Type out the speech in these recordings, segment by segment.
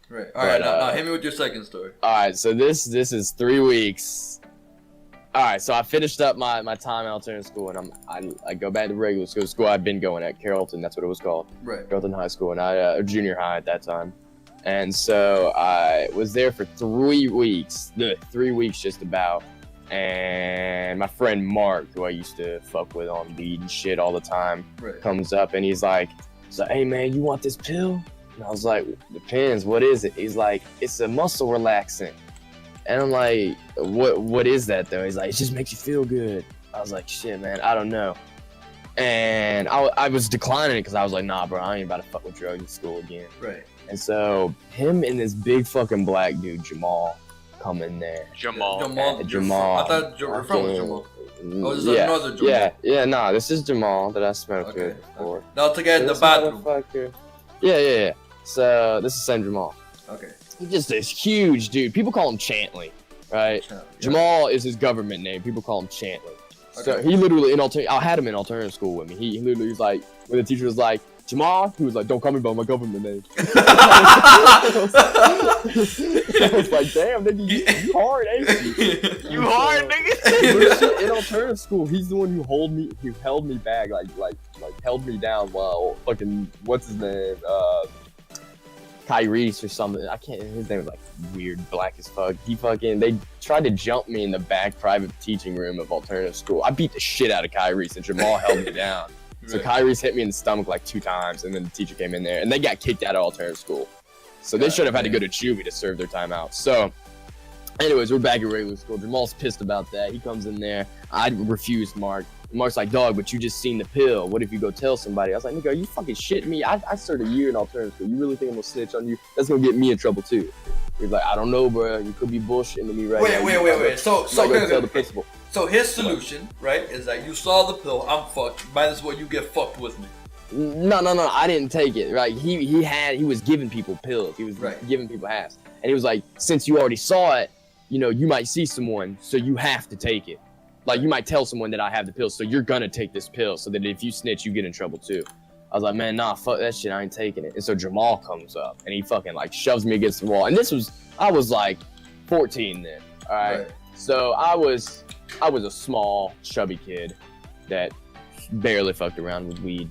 Right. All right. Now hit me with your second story. All right. So this is 3 weeks. All right. So I finished up my time in alternative school, and I go back to regular school I've been going at, Carrollton. That's what it was called. Right. Carrollton High School, and I junior high at that time. And so I was there for 3 weeks. 3 weeks just about. And my friend Mark, who I used to fuck with on weed and shit all the time, comes up and he's like, "Hey man, you want this pill?" And I was like, "Depends. What is it?" He's like, "It's a muscle relaxant." And I'm like, "What is that though?" He's like, "It just makes you feel good." I was like, "Shit, man, I don't know." And I was declining it because I was like, "Nah, bro, I ain't about to fuck with drugs in school again." Right. And so him and this big fucking black dude Jamal come in there. Jamal. Jamal. I thought you were from Jamal. Oh, this is another Jamal. Yeah, this is Jamal that I smoked with before. Now to get in the bathroom. Yeah. So this is the same Jamal. Okay. He's just this huge dude. People call him Chantley, right? Jamal is his government name. People call him Chantley. Okay. So he literally I had him in alternative school with me. He literally was like, when the teacher was like, "Jamal," he was like, "Don't call me by my government name." I was like, "Damn, nigga, you hard, ain't you?" You hard, nigga. In alternative school, he's the one who held me back, like held me down while fucking what's his name, Kyrie's or something. I can't. His name was like weird, black as fuck. They tried to jump me in the back private teaching room of alternative school. I beat the shit out of Kyrie, and Jamal held me down. So Kyrie's hit me in the stomach like 2 times, and then the teacher came in there, and they got kicked out of alternative school. So they should have had to go to juvie to serve their time out. So, anyways, we're back at regular school. Jamal's pissed about that. He comes in there. I refused Mark. Mark's like, "Dog, but you just seen the pill. What if you go tell somebody?" I was like, "Nigga, are you fucking shitting me? I served a year in alternative school. You really think I'm gonna snitch on you? That's gonna get me in trouble too." He's like, "I don't know, bro. You could be bullshitting me right now." Wait. So tell the principal. So his solution, right, is that you saw the pill. I'm fucked. Might as well you get fucked with me. No. I didn't take it. Right? He was giving people pills. He was giving people halves, and he was like, "Since you already saw it, you might see someone, so you have to take it. Like you might tell someone that I have the pill, so you're gonna take this pill, so that if you snitch, you get in trouble too." I was like, "Man, nah, fuck that shit. I ain't taking it." And so Jamal comes up and he fucking like shoves me against the wall. And I was like 14 then. All right. So I was a small, chubby kid that barely fucked around with weed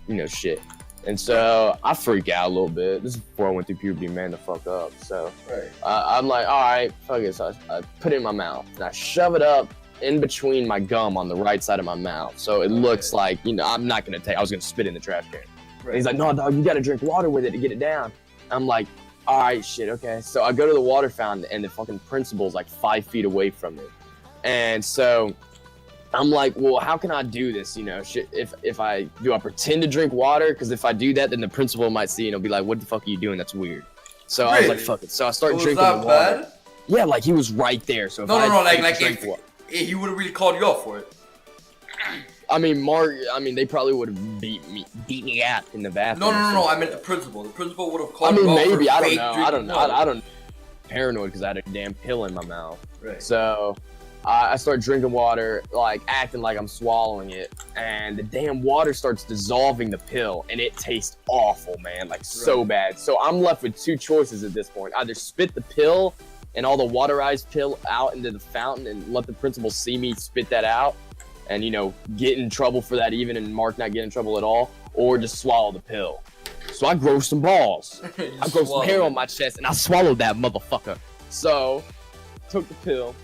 and, shit. And so I freak out a little bit. This is before I went through puberty, man, the fuck up. So I'm like, all right, fuck it. So I put it in my mouth and I shove it up in between my gum on the right side of my mouth. So it looks like, I'm not going to I was going to spit in the trash can. And he's like, "No, dog, you got to drink water with it to get it down." I'm like, all right, shit, okay. So I go to the water fountain and the fucking principal's like 5 feet away from me. And so I'm like, well, how can I do this? If I pretend to drink water? Because if I do that, then the principal might see and he'll be like, "What the fuck are you doing? That's weird." So I was like, fuck it. So I start drinking the water. Bad? Yeah, like he was right there. So if he would have really called you up for it. I mean, Mark. They probably would have beat me out in the bathroom. No. I meant the principal. The principal would have called you up. Maybe I don't know. Paranoid because I had a damn pill in my mouth. Right. So I start drinking water, like acting like I'm swallowing it, and the damn water starts dissolving the pill, and it tastes awful, man, like so bad. So I'm left with 2 choices at this point: either spit the pill and all the waterized pill out into the fountain and let the principal see me spit that out, and get in trouble for that even, and Mark not get in trouble at all, or just swallow the pill. So I grow some balls. I grow some hair on my chest, and I swallowed that motherfucker. So took the pill.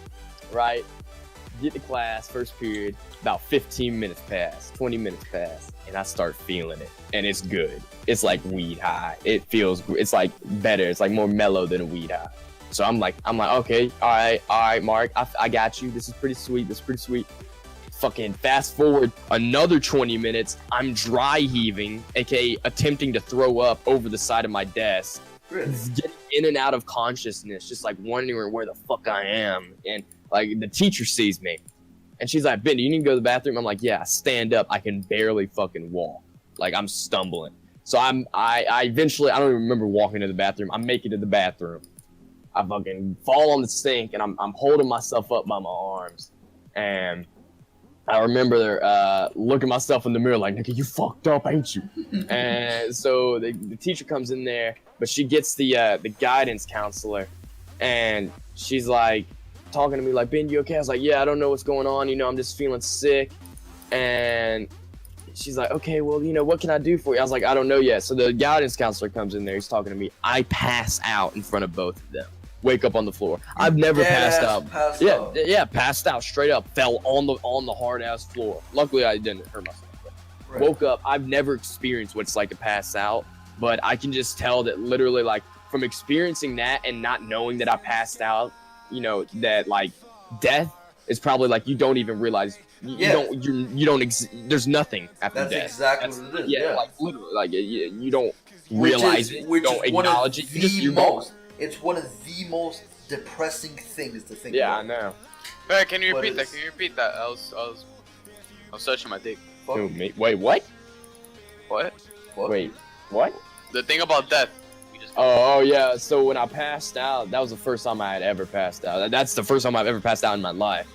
Right, get to class, first period, about 15 minutes pass, 20 minutes pass, and I start feeling it, and it's good. It's like weed high. It's like better. It's like more mellow than a weed high. So I'm like, okay, all right, Mark, I got you. This is pretty sweet. Fucking fast forward another 20 minutes, I'm dry heaving, aka attempting to throw up over the side of my desk. Really? Getting in and out of consciousness, just like wondering where the fuck I am. And like the teacher sees me and she's like, "Ben, do you need to go to the bathroom?" I'm like, "Yeah." I stand up, I can barely fucking walk. Like I'm stumbling. So I eventually, I don't even remember walking to the bathroom. I make it to the bathroom. I fucking fall on the sink and I'm holding myself up by my arms. And I remember looking myself in the mirror like, nigga, you fucked up, ain't you? And so the teacher comes in there, but she gets the guidance counselor, and she's like talking to me like, Ben, you okay? I was like, yeah, I don't know what's going on. You know, I'm just feeling sick. And she's like, okay, well, you know, what can I do for you? I was like, I don't know yet. So the guidance counselor comes in there. He's talking to me. I pass out in front of both of them. Wake up on the floor. I've never passed out. Passed out straight up. Fell on the hard ass floor. Luckily, I didn't hurt myself. Right. Woke up. I've never experienced what it's like to pass out, but I can just tell that literally, like, from experiencing that and not knowing that I passed out, you know, that like death is probably like you don't even realize. You don't. There's nothing after death. That's exactly what it is. Yeah, like literally, like you don't realize it. You don't acknowledge it. You're gone. It's one of the most depressing things to think about. Yeah, I know. Hey, can you repeat that? Can you repeat that? I was searching my dick. Wait, what? What? Wait, what? The thing about death. Oh yeah. So when I passed out, that was the first time I had ever passed out. That's the first time I've ever passed out in my life.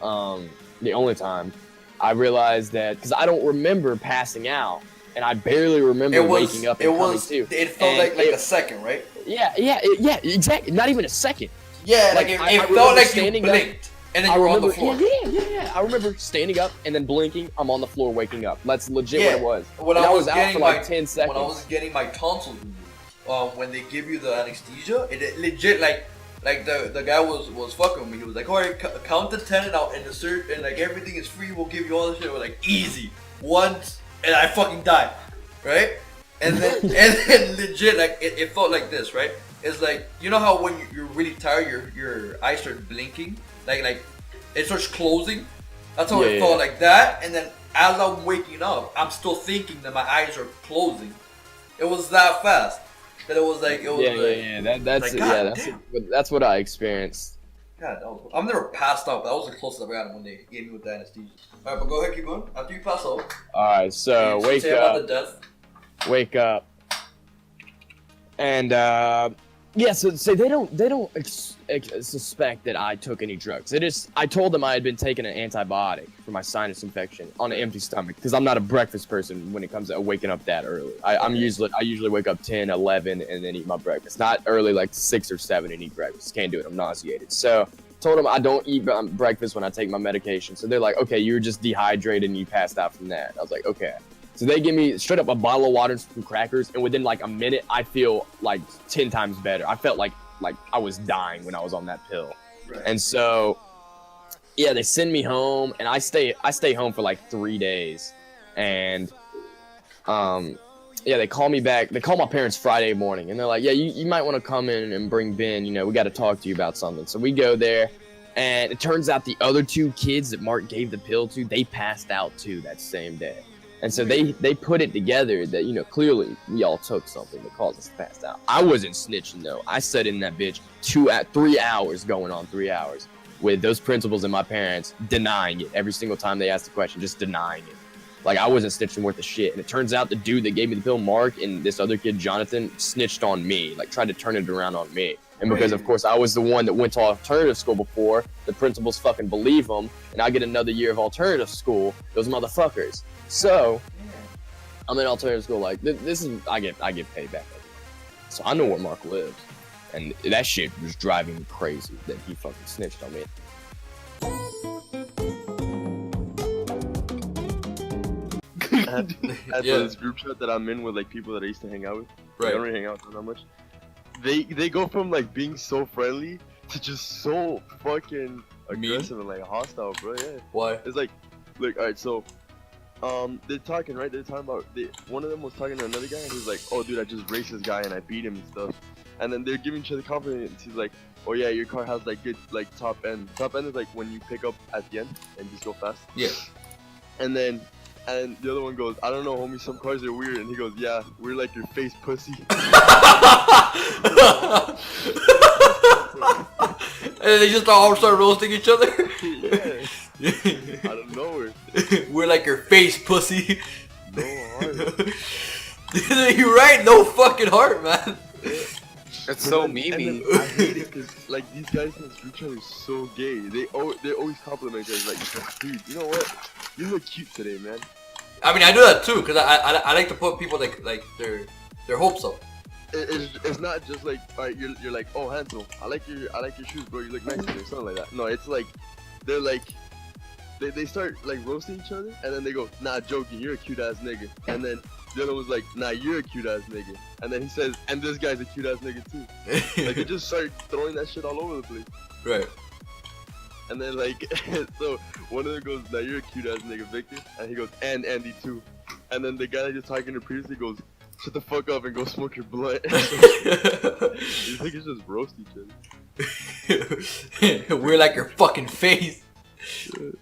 The only time I realized that because I don't remember passing out, and I barely remember waking up and coming to. It felt like a second, right? Yeah, exactly. Not even a second. Yeah, like it felt like you blinked, and then you were on the floor. Yeah. I remember standing up and then blinking. I'm on the floor, waking up. That's legit what it was. When I was out for like 10 seconds. When I was getting my tonsils removed, when they give you the anesthesia, it legit like the guy was fucking with me. He was like, alright, count to 10 and out, and the surgery and like everything is free. We'll give you all the shit. We're like, easy once, and I fucking died, right? And then legit like it felt like this, right? It's like, you know how when you're really tired, your eyes start blinking, like it starts closing. That's how it felt like that. And then as I'm waking up, I'm still thinking that my eyes are closing. It was that fast. That it was like that's what I experienced. God, I've never passed out. That was the closest I got when they gave me with the anesthesia. All right, but go ahead, keep going. After you pass out. All right, so wake up. About the death. Wake up. And so they don't suspect that I took any drugs. I told them I had been taking an antibiotic for my sinus infection on an empty stomach because I'm not a breakfast person when it comes to waking up that early. I usually wake up 10, 11 and then eat my breakfast. Not early like 6 or 7 and eat breakfast. Can't do it. I'm nauseated. So told them I don't eat breakfast when I take my medication. So they're like, okay, you were just dehydrated and you passed out from that. I was like, okay. So they give me straight up a bottle of water and some crackers, and within like a minute, I feel like 10 times better. I felt like I was dying when I was on that pill. Right. And so, yeah, they send me home, and I stay home for like 3 days, and they call me back. They call my parents Friday morning, and they're like, yeah, you might want to come in and bring Ben. You know, we got to talk to you about something. So we go there, and it turns out the other 2 kids that Mark gave the pill to, they passed out too that same day. And so they put it together that, you know, clearly we all took something that caused us to pass out. I wasn't snitching though. I sat in that bitch 3 hours, going on 3 hours, with those principals and my parents denying it every single time they asked the question, just denying it. Like I wasn't snitching worth a shit. And it turns out the dude that gave me the pill, Mark, and this other kid, Jonathan, snitched on me, like tried to turn it around on me. And because of course I was the one that went to alternative school before, the principals fucking believe them, and I get another year of alternative school, those motherfuckers. So, I'm in alternative school. Like this is, I get paid back. So I know where Mark lives, and that shit was driving me crazy that he fucking snitched on me. At this group chat that I'm in with like people that I used to hang out with. Right. I don't really hang out with them that much. They go from like being so friendly to just so fucking aggressive and like hostile, bro. Yeah. Why? It's like alright, so. They're talking, right? They're talking about, one of them was talking to another guy, and he's like, oh, dude, I just raced this guy, and I beat him and stuff. And then they're giving each other compliments. He's like, oh, yeah, your car has, like, good, like, top end. Top end is, like, when you pick up at the end and just go fast. Yeah. And the other one goes, I don't know, homie, some cars are weird. And he goes, yeah, we're like your face pussy. And they just all start roasting each other? Yeah. Out of nowhere. We're like your face, pussy. No heart. You're right, no fucking heart, man. It's so And then memey. I hate it because like these guys in the street chat are so gay. They always compliment each other like, dude, you know what? You look cute today, man. I mean, I do that too, cause I like to put people like their hopes up. It's not just like, alright, you're like, oh Hansel, I like your shoes, bro. You look nice today, something like that. No, it's like they're like they start like roasting each other, and then they go, nah, joking, you're a cute ass nigga, and then the other was like, nah, you're a cute ass nigga, and then he says, and this guy's a cute ass nigga too. Like they just start throwing that shit all over the place. Right. And then like, so one of them goes, nah, you're a cute ass nigga, Victor, and he goes, and Andy too, and then the guy that just talking to previously goes, shut the fuck up and go smoke your blunt. These niggas just roast each other. We're like your fucking face. Shit.